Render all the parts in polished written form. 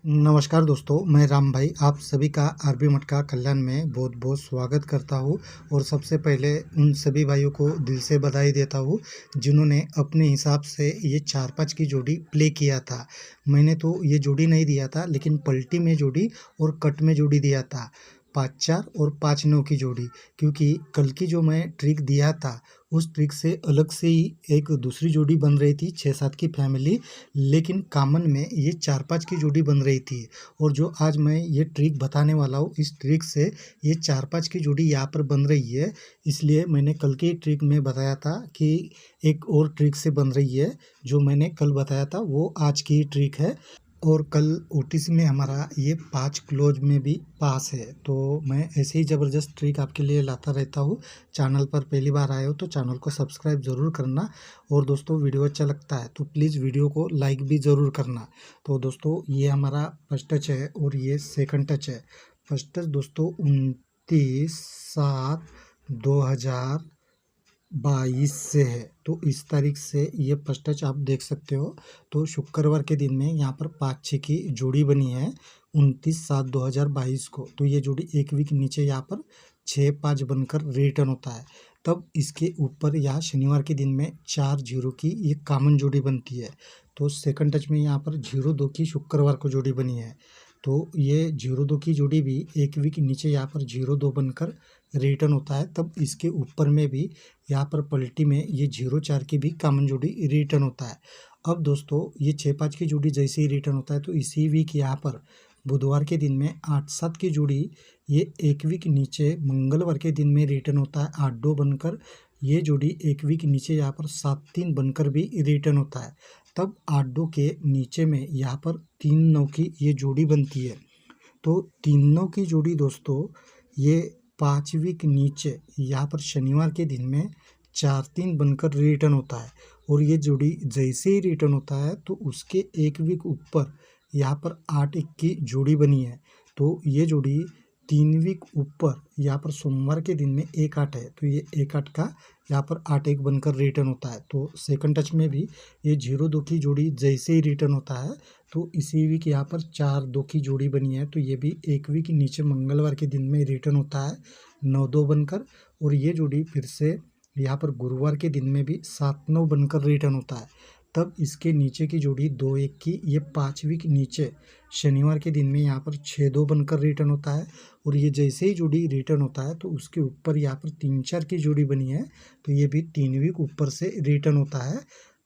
नमस्कार दोस्तों, मैं राम भाई आप सभी का आरबी मटका कल्याण में बहुत बहुत स्वागत करता हूँ। और सबसे पहले उन सभी भाइयों को दिल से बधाई देता हूँ जिन्होंने अपने हिसाब से ये 4-5 की जोड़ी प्ले किया था। मैंने तो ये जोड़ी नहीं दिया था, लेकिन पलटी में जोड़ी और कट में जोड़ी दिया था 5-4 और 5-9 की जोड़ी। क्योंकि कल की जो मैं ट्रिक दिया था उस ट्रिक से अलग से ही एक दूसरी जोड़ी बन रही थी 6-7 की फैमिली, लेकिन कॉमन में ये 4-5 की जोड़ी बन रही थी। और जो आज मैं ये ट्रिक बताने वाला हूँ, इस ट्रिक से ये 4-5 की जोड़ी यहाँ पर बन रही है। इसलिए मैंने कल की ट्रिक में बताया था कि एक और ट्रिक से बन रही है। जो मैंने कल बताया था वो आज की ट्रिक है। और कल ओटीसी में हमारा ये 5 क्लोज में भी पास है। तो मैं ऐसे ही ज़बरदस्त ट्रिक आपके लिए लाता रहता हूँ। चैनल पर पहली बार आए हो तो चैनल को सब्सक्राइब ज़रूर करना। और दोस्तों, वीडियो अच्छा लगता है तो प्लीज़ वीडियो को लाइक भी ज़रूर करना। तो दोस्तों, ये हमारा फर्स्ट टच है और ये सेकंड टच है। फर्स्ट टच दोस्तों 29/7/2022 से है। तो इस तारीख से ये फर्स्ट टच आप देख सकते हो। तो शुक्रवार के दिन में यहाँ पर 5-6 की जोड़ी बनी है 29/7/2022 को। तो ये जोड़ी एक वीक नीचे यहाँ पर 6-5 बनकर रिटर्न होता है। तब इसके ऊपर यहाँ शनिवार के दिन में 4-0 की ये कॉमन जोड़ी बनती है। तो सेकंड टच में यहाँ पर 0-2 की शुक्रवार को जोड़ी बनी है। तो ये 0-2 की जोड़ी भी एक वीक नीचे यहाँ पर 0-2 बनकर रिटर्न होता है। तब इसके ऊपर में भी यहाँ पर पलटी में ये 0-4 की भी कॉमन जोड़ी रिटर्न होता है। अब दोस्तों, ये 6-5 की जोड़ी जैसे ही रिटर्न होता है तो इसी वीक यहाँ पर बुधवार के दिन में 8-7 की जोड़ी ये एक वीक नीचे मंगलवार के दिन में रिटर्न होता है 8-2 बनकर। ये जोड़ी एक वीक नीचे यहाँ पर 7-3 बनकर भी रिटर्न होता है। तब 8-2 के नीचे में यहाँ पर 3-9 की ये जोड़ी बनती है। तो 3-9 की जोड़ी दोस्तों ये 5 वीक नीचे यहाँ पर शनिवार के दिन में 4-3 बनकर रिटर्न होता है। और ये जोड़ी जैसे ही रिटर्न होता है तो उसके एक वीक ऊपर यहाँ पर 8-1 की जोड़ी बनी है। तो ये जोड़ी 3 वीक ऊपर यहाँ पर सोमवार के दिन में 1-8 है। तो ये 1-8 का यहाँ पर 8-1 बनकर रिटर्न होता है। तो सेकंड टच में भी ये 0-2 की जोड़ी जैसे ही रिटर्न होता है तो इसी वीक यहाँ पर 4-2 की जोड़ी बनी है। तो ये भी एक वीक नीचे मंगलवार के दिन में रिटर्न होता है 9-2 बनकर। और ये जोड़ी फिर से यहाँ पर गुरुवार के दिन में भी 7-9 बनकर रिटर्न होता है। तब इसके नीचे की जोड़ी 2-1 की ये 5 वीक नीचे शनिवार के दिन में यहाँ पर 6-2 बनकर रिटर्न होता है। और ये जैसे ही जोड़ी रिटर्न होता है तो उसके ऊपर यहाँ पर 3-4 की जोड़ी बनी है। तो ये भी 3 वीक ऊपर से रिटर्न होता है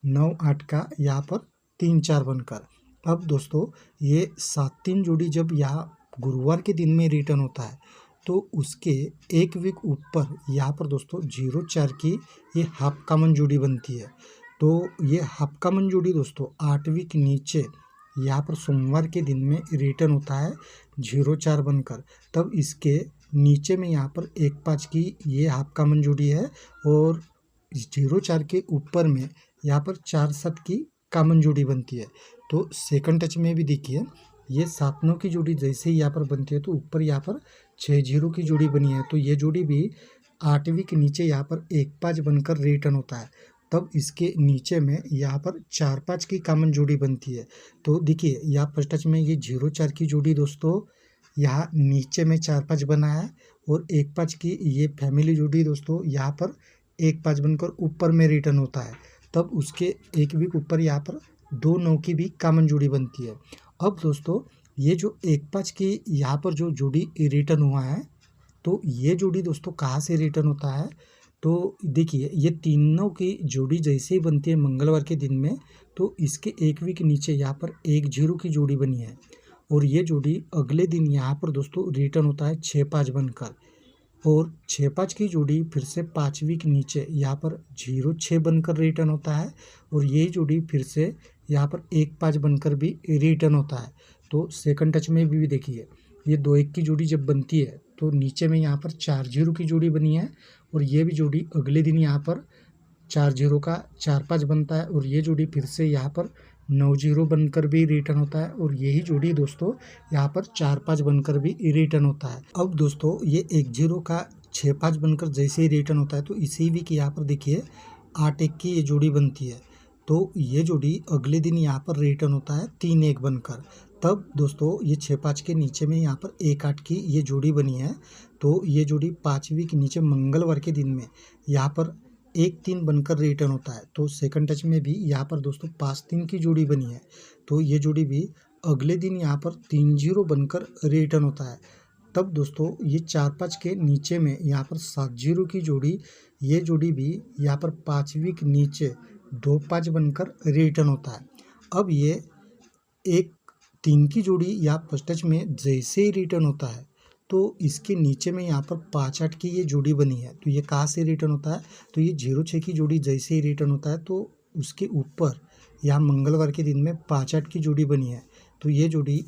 9-8 का यहाँ पर 3-4 बनकर। अब दोस्तों, ये 7-3 जोड़ी जब यहाँ गुरुवार के दिन में रिटर्न होता है तो उसके एक वीक ऊपर यहाँ पर दोस्तों 0-4 की ये हाफ कॉमन जोड़ी बनती है। तो ये हाफ कॉमन जोड़ी दोस्तों 8 वीक नीचे यहाँ पर सोमवार के दिन में रिटर्न होता है 0-4 बनकर। तब इसके नीचे में यहाँ पर 1-5 की ये हाफ कॉमन जोड़ी है। और 0-4 के ऊपर में यहाँ पर 4-7 की कॉमन जोड़ी बनती है। तो सेकंड टच में भी देखिए ये 7-9 की जोड़ी जैसे ही यहाँ पर बनती है तो ऊपर यहाँ पर 6-0 की जोड़ी बनी है। तो ये जोड़ी भी 8 वीक नीचे यहाँ पर 1-5 बनकर रिटर्न होता है। तब इसके नीचे में यहाँ पर 4-5 की कॉमन जोड़ी बनती है। तो देखिए यहाँ फर्स्ट टच में ये 0-4 की जोड़ी दोस्तों यहाँ नीचे में 4-5 बना है। और 1-5 की ये फैमिली जोड़ी दोस्तों यहाँ पर 1-5 बनकर ऊपर में रिटर्न होता है। तब उसके एक वीक ऊपर यहाँ पर 2-9 की भी कॉमन जोड़ी बनती है। अब दोस्तों, ये जो 1-5 की यहाँ पर जो जोड़ी रिटर्न हुआ है तो ये जोड़ी दोस्तों कहाँ से रिटर्न होता है। तो देखिए ये तीनों की जोड़ी जैसे ही बनती है मंगलवार के दिन में तो इसके एक वीक नीचे यहाँ पर 1-0 की जोड़ी बनी है। और ये जोड़ी अगले दिन यहाँ पर दोस्तों रिटर्न होता है 6-5 बनकर। और 6-5 की जोड़ी फिर से 5 वीक नीचे यहाँ पर 0-6 बनकर रिटर्न होता है। और यही जोड़ी फिर से यहाँ पर 1-5 बनकर भी रिटर्न होता है। तो सेकंड टच में भी देखिए ये 2-1 की जोड़ी जब बनती है तो नीचे में यहाँ पर 4-0 की जोड़ी बनी है। और ये भी जोड़ी अगले दिन यहाँ पर 4-0 का 4-5 बनता है। और ये जोड़ी फिर से यहाँ पर 9-0 बनकर भी रिटर्न होता है। और यही जोड़ी दोस्तों यहाँ पर 4-5 बनकर भी रिटर्न होता है। अब दोस्तों, ये 1-0 का 6-5 बनकर जैसे ही रिटर्न होता है तो इसी वीक यहाँ पर देखिए 8-1 की ये जोड़ी बनती है। तो ये जोड़ी अगले दिन यहाँ पर रिटर्न होता है 3-1 बनकर। तब दोस्तों ये 6-5 के नीचे में यहाँ पर 1-8 की ये जोड़ी बनी है। तो ये जोड़ी 5वीं के नीचे मंगलवार के दिन में यहाँ पर 1-3 बनकर रिटर्न होता है। तो सेकंड टच में भी यहाँ पर दोस्तों 5-3 की जोड़ी बनी है। तो ये जोड़ी भी अगले दिन यहाँ पर 3-0 बनकर रिटर्न होता है। तब दोस्तों ये 4-5 के नीचे में यहाँ पर 7-0 की जोड़ी, ये जोड़ी भी यहाँ पर 5वीं के नीचे 2-5 बनकर रिटर्न होता है। अब ये 1-3 की जोड़ी या फर्स्ट टच में जैसे ही रिटर्न होता है तो इसके नीचे में यहाँ पर 5-8 की ये जोड़ी बनी है। तो ये कहाँ से रिटर्न होता है? तो ये 0-6 की जोड़ी जैसे ही रिटर्न होता है तो उसके ऊपर यहाँ मंगलवार के दिन में 5-8 की जोड़ी बनी है। तो ये जोड़ी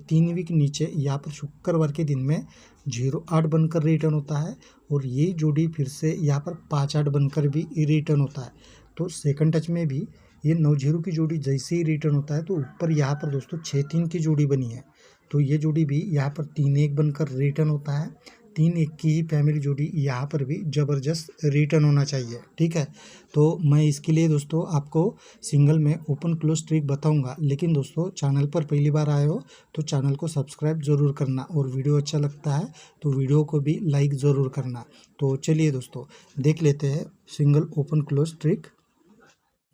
3 वीक नीचे यहाँ पर शुक्रवार के दिन में 0-8 बनकर रिटर्न होता है और ये जोड़ी फिर से यहाँ पर 5-8 बनकर भी रिटर्न होता है। तो सेकंड टच में भी ये 9-0 की जोड़ी जैसे ही रिटर्न होता है तो ऊपर यहाँ पर दोस्तों 6-3 की जोड़ी बनी है। तो ये जोड़ी भी यहाँ पर 3-1 बनकर रिटर्न होता है। 3-1 की ही फैमिली जोड़ी यहाँ पर भी ज़बरदस्त रिटर्न होना चाहिए, ठीक है। तो मैं इसके लिए दोस्तों आपको सिंगल में ओपन क्लोज ट्रिक बताऊंगा, लेकिन दोस्तों चैनल पर पहली बार आए हो तो चैनल को सब्सक्राइब ज़रूर करना और वीडियो अच्छा लगता है तो वीडियो को भी लाइक ज़रूर करना। तो चलिए दोस्तों देख लेते हैं सिंगल ओपन क्लोज ट्रिक।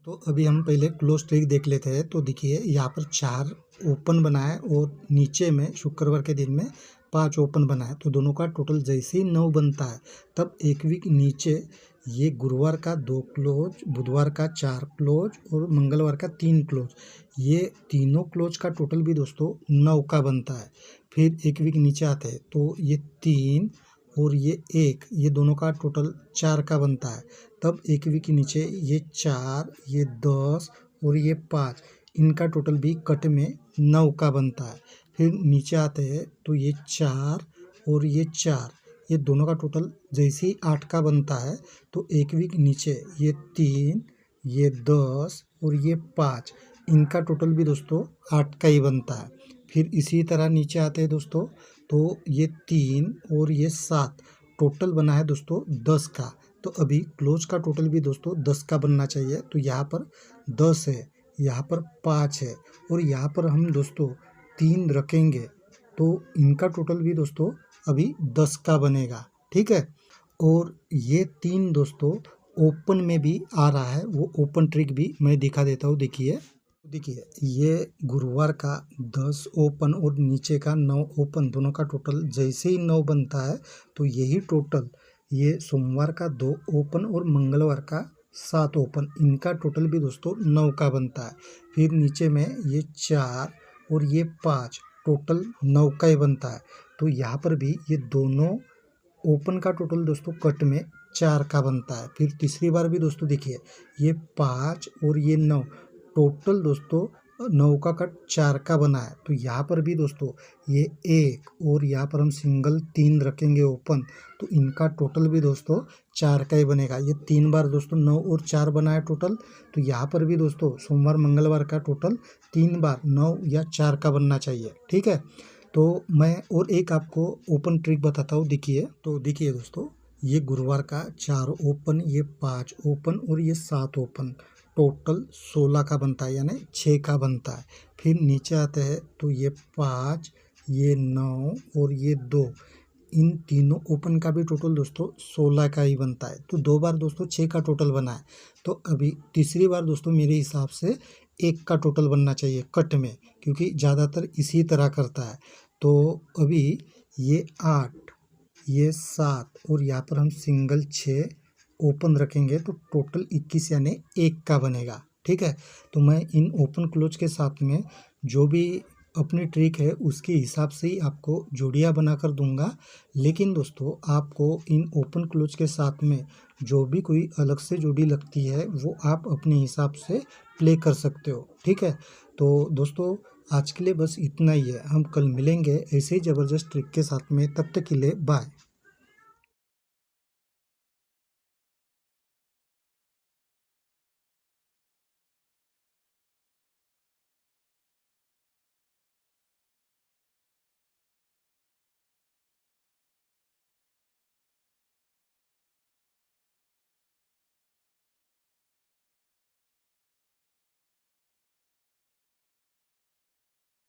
तो अभी हम पहले क्लोज ट्रिक देख लेते हैं। तो देखिए यहाँ पर 4 ओपन बना है और नीचे में शुक्रवार के दिन में 5 ओपन बना है। तो दोनों का टोटल जैसे ही 9 बनता है तब एक वीक नीचे ये गुरुवार का 2 क्लोज, बुधवार का 4 क्लोज और मंगलवार का 3 क्लोज, ये तीनों क्लोज का टोटल भी दोस्तों 9 का बनता है। फिर एक वीक नीचे आते हैं तो ये 3 और ये 1, ये दोनों का टोटल 4 का बनता है। तब एक वीक के नीचे ये 4, ये 10 और ये 5, इनका टोटल भी कट में 9 का बनता है। फिर नीचे आते हैं तो ये 4 और ये 4, ये दोनों का टोटल जैसे ही 8 का बनता है। तो एक वीक नीचे ये 3, ये 10 और ये 5, इनका टोटल भी दोस्तों 8 का ही बनता है। फिर इसी तरह नीचे आते हैं दोस्तों तो ये 3 और ये 7, टोटल बना है दोस्तों 10 का। तो अभी क्लोज का टोटल भी दोस्तों 10 का बनना चाहिए। तो यहाँ पर 10 है, यहाँ पर 5 है और यहाँ पर हम दोस्तों 3 रखेंगे तो इनका टोटल भी दोस्तों अभी 10 का बनेगा, ठीक है। और ये 3 दोस्तों ओपन में भी आ रहा है, वो ओपन ट्रिक भी मैं दिखा देता हूँ। देखिए ये गुरुवार का 10 ओपन और नीचे का 9 ओपन, दोनों का टोटल जैसे ही 9 बनता है तो यही टोटल ये सोमवार का 2 ओपन और मंगलवार का 7 ओपन, इनका टोटल भी दोस्तों 9 का बनता है। फिर नीचे में ये 4 और ये 5, टोटल 9 का ही बनता है। तो यहाँ पर भी ये दोनों ओपन का टोटल दोस्तों कट में 4 का बनता है। फिर तीसरी बार भी दोस्तों देखिए ये 5 और ये 9, टोटल दोस्तों 9 का कट 4 का बना है। तो यहाँ पर भी दोस्तों ये 1 और यहाँ पर हम सिंगल 3 रखेंगे ओपन, तो इनका टोटल भी दोस्तों 4 का ही बनेगा। ये 3 बार दोस्तों 9 और 4 बना है टोटल। तो यहाँ पर भी दोस्तों सोमवार मंगलवार का टोटल 3 बार 9 या 4 का बनना चाहिए, ठीक है। तो मैं और एक आपको ओपन ट्रिक बताता हूँ। तो देखिए दोस्तों ये गुरुवार का 4 ओपन, ये 5 ओपन और ये 7 ओपन, टोटल 16 का बनता है, यानी 6 का बनता है। फिर नीचे आते हैं तो ये 5, ये 9 और ये 2, इन तीनों ओपन का भी टोटल दोस्तों 16 का ही बनता है। तो 2 बार दोस्तों 6 का टोटल बना है। तो अभी तीसरी बार दोस्तों मेरे हिसाब से 1 का टोटल बनना चाहिए कट में, क्योंकि ज़्यादातर इसी तरह करता है। तो अभी ये 8, ये 7 और यहाँ पर हम सिंगल 6 ओपन रखेंगे तो टोटल 21 यानी 1 का बनेगा, ठीक है। तो मैं इन ओपन क्लोज के साथ में जो भी अपनी ट्रिक है उसके हिसाब से ही आपको जोड़ियाँ बनाकर दूंगा। लेकिन दोस्तों आपको इन ओपन क्लोज के साथ में जो भी कोई अलग से जोड़ी लगती है वो आप अपने हिसाब से प्ले कर सकते हो, ठीक है। तो दोस्तों आज के लिए बस इतना ही है, हम कल मिलेंगे ऐसे ही ज़बरदस्त ट्रिक के साथ में। तब तक के लिए बाय।